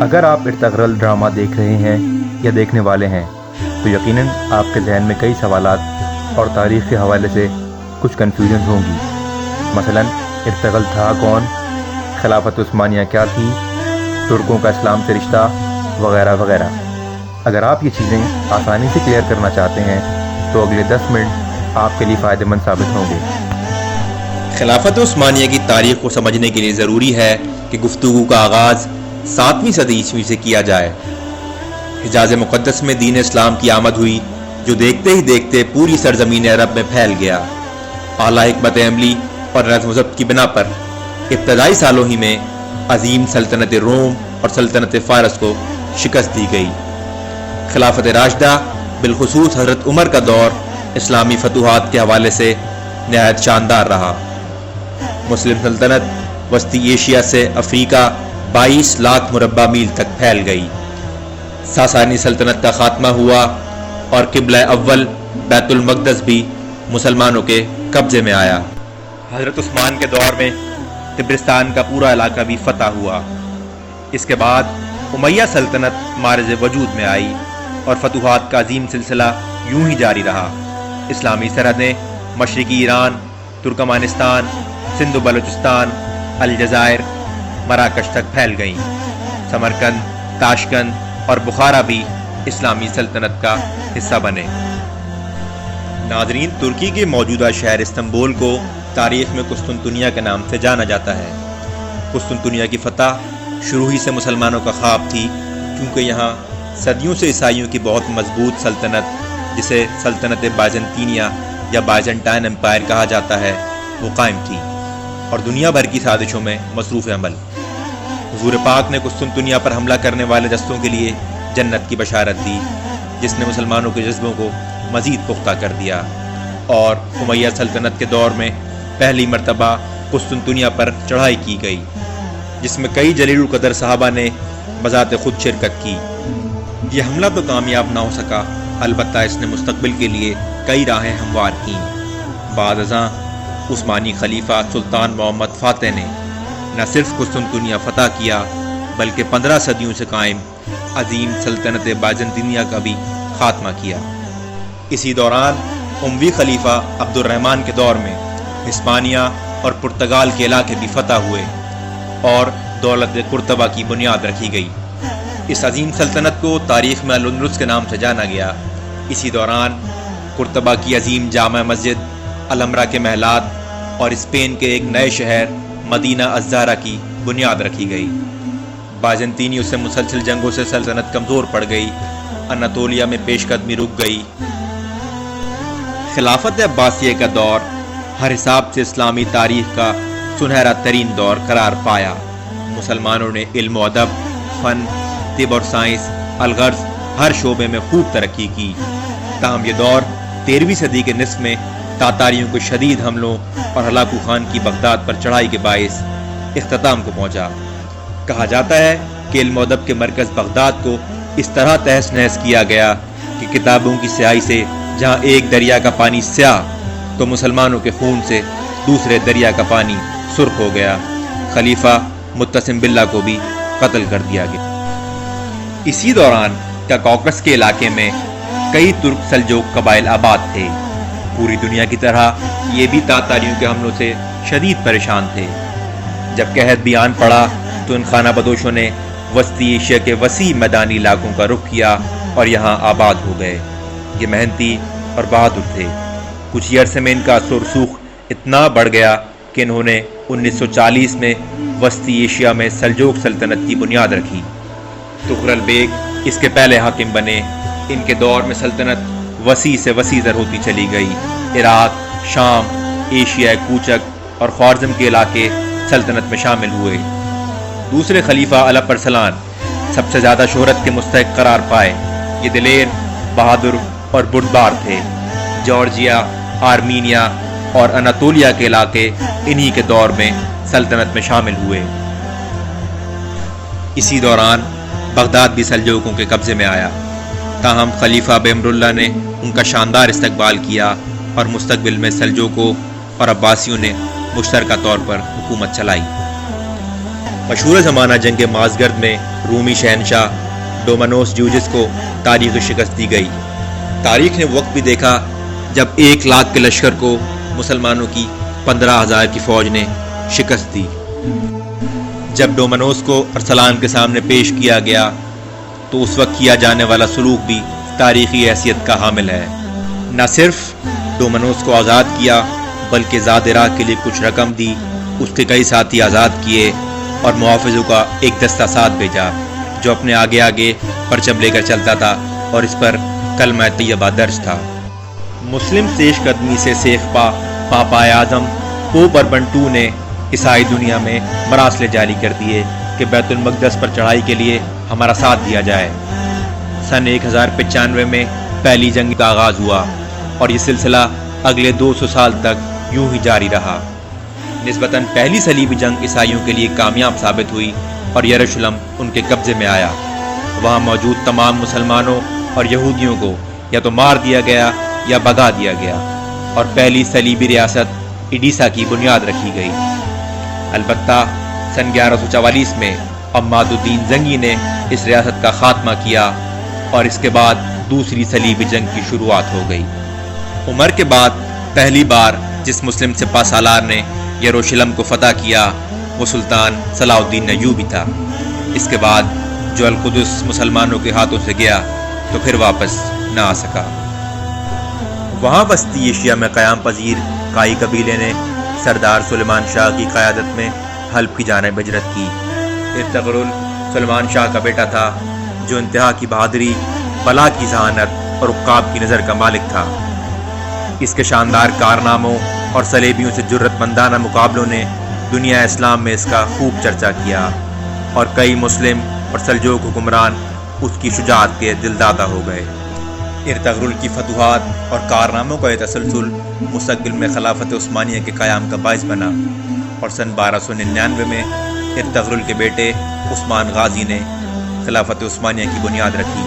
اگر آپ Ertugrul drama دیکھ رہے ہیں یا دیکھنے والے ہیں تو یقیناً آپ کے ذہن میں کئی سوالات اور تاریخ کے حوالے سے کچھ کنفیوژنز ہوں گی. مثلاً ارطغرل تھا کون، خلافت عثمانیہ کیا تھی، ترکوں کا اسلام سے رشتہ وغیرہ وغیرہ. اگر آپ یہ چیزیں آسانی سے کلیئر کرنا چاہتے ہیں تو اگلے 10 منٹ آپ کے لیے فائدہ مند ثابت ہوں گے. خلافت عثمانیہ کی تاریخ کو سمجھنے کے لیے ضروری ہے کہ گفتگو کا آغاز 7ویں صدی عیسوی سے کیا جائے. حجاز مقدس میں دین اسلام کی آمد ہوئی جو دیکھتے ہی دیکھتے پوری سرزمین عرب میں پھیل گیا. اعلیٰ حکمت عملی اور نظم و ضبط کی بنا پر ابتدائی سالوں ہی میں عظیم سلطنت روم اور سلطنت فارس کو شکست دی گئی. خلافت راشدہ بالخصوص حضرت عمر کا دور اسلامی فتوحات کے حوالے سے نہایت شاندار رہا. مسلم سلطنت وسطی ایشیا سے افریقہ 22 لاکھ مربع میل تک پھیل گئی. ساسانی سلطنت کا خاتمہ ہوا اور قبلہ اول بیت المقدس بھی مسلمانوں کے قبضے میں آیا. حضرت عثمان کے دور میں طبرستان کا پورا علاقہ بھی فتح ہوا. اس کے بعد امیہ سلطنت معرض وجود میں آئی اور فتوحات کا عظیم سلسلہ یوں ہی جاری رہا. اسلامی سرحدیں مشرقی ایران، ترکمانستان، سندھ و بلوچستان، الجزائر، مراکش تک پھیل گئیں. سمرقند، تاشقند اور بخارا بھی اسلامی سلطنت کا حصہ بنے. ناظرین، ترکی کے موجودہ شہر استنبول کو تاریخ میں قسطنطنیہ کے نام سے جانا جاتا ہے. قسطنطنیہ کی فتح شروع ہی سے مسلمانوں کا خواب تھی کیونکہ یہاں صدیوں سے عیسائیوں کی بہت مضبوط سلطنت جسے سلطنت بائزنطینیہ یا بائزنٹائن امپائر کہا جاتا ہے وہ قائم تھی اور دنیا بھر کی سازشوں میں مصروف عمل. حضور پاک نے قسطنطنیہ پر حملہ کرنے والے دستوں کے لیے جنت کی بشارت دی جس نے مسلمانوں کے جذبوں کو مزید پختہ کر دیا. اور امیہ سلطنت کے دور میں پہلی مرتبہ قسطنطنیہ پر چڑھائی کی گئی جس میں کئی جلیل القدر صحابہ نے بذات خود شرکت کی. یہ حملہ تو کامیاب نہ ہو سکا، البتہ اس نے مستقبل کے لیے کئی راہیں ہموار کیں. بعد ازاں عثمانی خلیفہ سلطان محمد فاتح نے نہ صرف قسطنطنیہ فتح کیا بلکہ 15 صدیوں سے قائم عظیم سلطنت بائزنطینیہ کا بھی خاتمہ کیا. اسی دوران اموی خلیفہ عبد الرحمن کے دور میں ہسپانیہ اور پرتگال کے علاقے بھی فتح ہوئے اور دولت قرطبہ کی بنیاد رکھی گئی. اس عظیم سلطنت کو تاریخ میں الاندلس کے نام سے جانا گیا. اسی دوران قرطبہ کی عظیم جامع مسجد، الحمرا کے محلات اور اسپین کے ایک نئے شہر مدینہ الزہرا کی بنیاد رکھی گئی. بائزنطینیوں سے مسلسل جنگوں سے سلطنت کمزور پڑ گئی، اناتولیا میں پیش قدمی رک گئی. خلافت عباسیہ کا دور ہر حساب سے اسلامی تاریخ کا سنہرا ترین دور قرار پایا. مسلمانوں نے علم و ادب، فن، طب اور سائنس، الغرض ہر شعبے میں خوب ترقی کی. تاہم یہ دور 13ویں صدی کے نصف میں تاتاریوں کے شدید حملوں اور ہلاکو خان کی بغداد پر چڑھائی کے باعث اختتام کو پہنچا. کہا جاتا ہے کہ علم و ادب کے مرکز بغداد کو اس طرح تہس نہس کیا گیا کہ کتابوں کی سیاہی سے جہاں ایک دریا کا پانی سیاہ تو مسلمانوں کے خون سے دوسرے دریا کا پانی سرخ ہو گیا. خلیفہ متسم باللہ کو بھی قتل کر دیا گیا. اسی دوران کاکوکس کے علاقے میں کئی ترک سلجوق قبائل آباد تھے. پوری دنیا کی طرح یہ بھی تاتاریوں کے حملوں سے شدید پریشان تھے. جب قحط بھی آن پڑا تو ان خانہ بدوشوں نے وسطی ایشیا کے وسیع میدانی علاقوں کا رخ کیا اور یہاں آباد ہو گئے. یہ محنتی اور بہادر تھے. کچھ ہی عرصے میں ان کا اثر و رسوخ اتنا بڑھ گیا کہ انہوں نے 1940 میں وسطی ایشیا میں سلجوق سلطنت کی بنیاد رکھی. تغرل بیگ اس کے پہلے حاکم بنے. ان کے دور میں سلطنت وسیع سے وسیع تر ہوتی چلی گئی. عراق، شام، ایشیا کوچک اور خوارزم کے علاقے سلطنت میں شامل ہوئے. دوسرے خلیفہ الپ ارسلان سب سے زیادہ شہرت کے مستحق قرار پائے. یہ دلیر، بہادر اور بردبار تھے. جارجیا، آرمینیا اور اناتولیا کے علاقے انہی کے دور میں سلطنت میں شامل ہوئے. اسی دوران بغداد بھی سلجوقوں کے قبضے میں آیا. تاہم خلیفہ بہمر اللہ نے ان کا شاندار استقبال کیا اور مستقبل میں سلجوقوں اور عباسیوں نے مشترکہ طور پر حکومت چلائی. مشہور زمانہ جنگ مازگرد میں رومی شہنشاہ ڈومانوس جیوجس کو تاریخی شکست دی گئی۔ تاریخ نے وقت بھی دیکھا جب 1 لاکھ کے لشکر کو مسلمانوں کی 15,000 کی فوج نے شکست دی۔ جب ڈومانوس کو ارسلان کے سامنے پیش کیا گیا تو اس وقت کیا جانے والا سلوک بھی تاریخی حیثیت کا حامل ہے۔ نہ صرف ڈومانوس کو آزاد کیا بلکہ ذات عراق کے لیے کچھ رقم دی، اس کے کئی ساتھی آزاد کیے اور محافظوں کا ایک دستہ ساتھ بھیجا جو اپنے آگے آگے پرچم لے کر چلتا تھا اور اس پر کلمہ طیبہ درج تھا۔ مسلم پیش قدمی سے سیخپا پاپا اعظم پوپ اربن II نے عیسائی دنیا میں مراسلے جاری کر دیے کہ بیت المقدس پر چڑھائی کے لیے ہمارا ساتھ دیا جائے۔ سن 1095 میں پہلی جنگ کا آغاز ہوا اور یہ سلسلہ اگلے 200 سال تک یوں ہی جاری رہا۔ نسبتاً پہلی صلیبی جنگ عیسائیوں کے لیے کامیاب ثابت ہوئی اور یروشلم ان کے قبضے میں آیا۔ وہاں موجود تمام مسلمانوں اور یہودیوں کو یا تو مار دیا گیا یا بھگا دیا گیا اور پہلی صلیبی ریاست ایڈیسا کی بنیاد رکھی گئی۔ البتہ سن 1144 میں عماد الدین زنگی نے اس ریاست کا خاتمہ کیا اور اس کے بعد دوسری صلیبی جنگ کی شروعات ہو گئی۔ عمر کے بعد پہلی بار جس مسلم سپہ سالار نے یروشلم کو فتح کیا وہ سلطان صلاح الدین ایوبی تھا۔ اس کے بعد جو القدس مسلمانوں کے ہاتھوں سے گیا تو پھر واپس نہ آ سکا۔ وہاں وسطی ایشیا میں قیام پذیر کائی قبیلے نے سردار سلیمان شاہ کی قیادت میں حلب کی جانب ہجرت کی۔ ارطغرل سلیمان شاہ کا بیٹا تھا جو انتہا کی بہادری، بلا کی ذہانت اور عقاب کی نظر کا مالک تھا۔ اس کے شاندار کارناموں اور صلیبیوں سے جرأت مندانہ مقابلوں نے دنیا اسلام میں اس کا خوب چرچا کیا اور کئی مسلم اور سلجوق حکمران اس کی شجاعت کے دلدادہ ہو گئے۔ ارطغرل کی فتوحات اور کارناموں کا یہ تسلسل مستقبل میں خلافت عثمانیہ کے قیام کا باعث بنا اور سن 1299 میں ارطغرل کے بیٹے عثمان غازی نے خلافت عثمانیہ کی بنیاد رکھی۔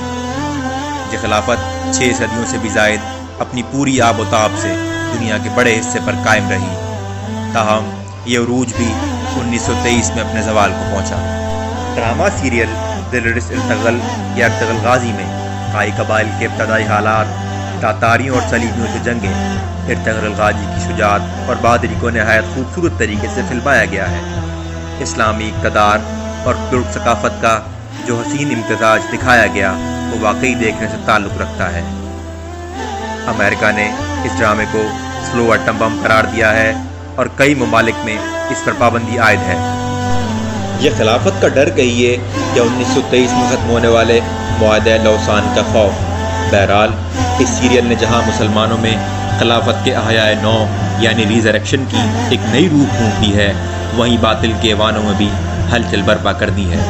یہ خلافت 6 صدیوں سے بھی زائد اپنی پوری آب و تاب سے دنیا کے بڑے حصے پر قائم رہی، تاہم یہ عروج بھی 1923 میں اپنے زوال کو پہنچا۔ ڈرامہ سیریل دلرس ارطغرل یا ارطغرل غازی میں کائی قبائل کے ابتدائی حالات، تاتاریوں اور صلیبیوں سے جنگیں، ارطغرل غازی کی شجاعت اور بہادری کو نہایت خوبصورت طریقے سے فلمایا گیا ہے۔ اسلامی اقتدار اور ترک ثقافت کا جو حسین امتزاج دکھایا گیا وہ واقعی دیکھنے سے تعلق رکھتا ہے۔ امریکہ نے اس ڈرامے کو سلو ایٹم بم قرار دیا ہے اور کئی ممالک میں اس پر پابندی عائد ہے۔ یہ خلافت کا ڈر کہیے یا 1923 میں ختم ہونے والے معاہدہ لوسان کا خوف، بہرحال اس سیریل نے جہاں مسلمانوں میں خلافت کے احیاء نو یعنی ریزریکشن کی ایک نئی روح پھونک دی ہے، وہیں باطل کے ایوانوں میں بھی ہلچل برپا کر دی ہے۔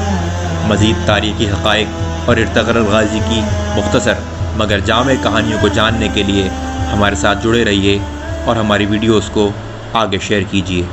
مزید تاریخی حقائق اور ارطغرل غازی کی مختصر مگر جامع کہانیوں کو جاننے کے لیے ہمارے ساتھ جڑے رہیے اور ہماری ویڈیوز کو آگے شیئر کیجیے۔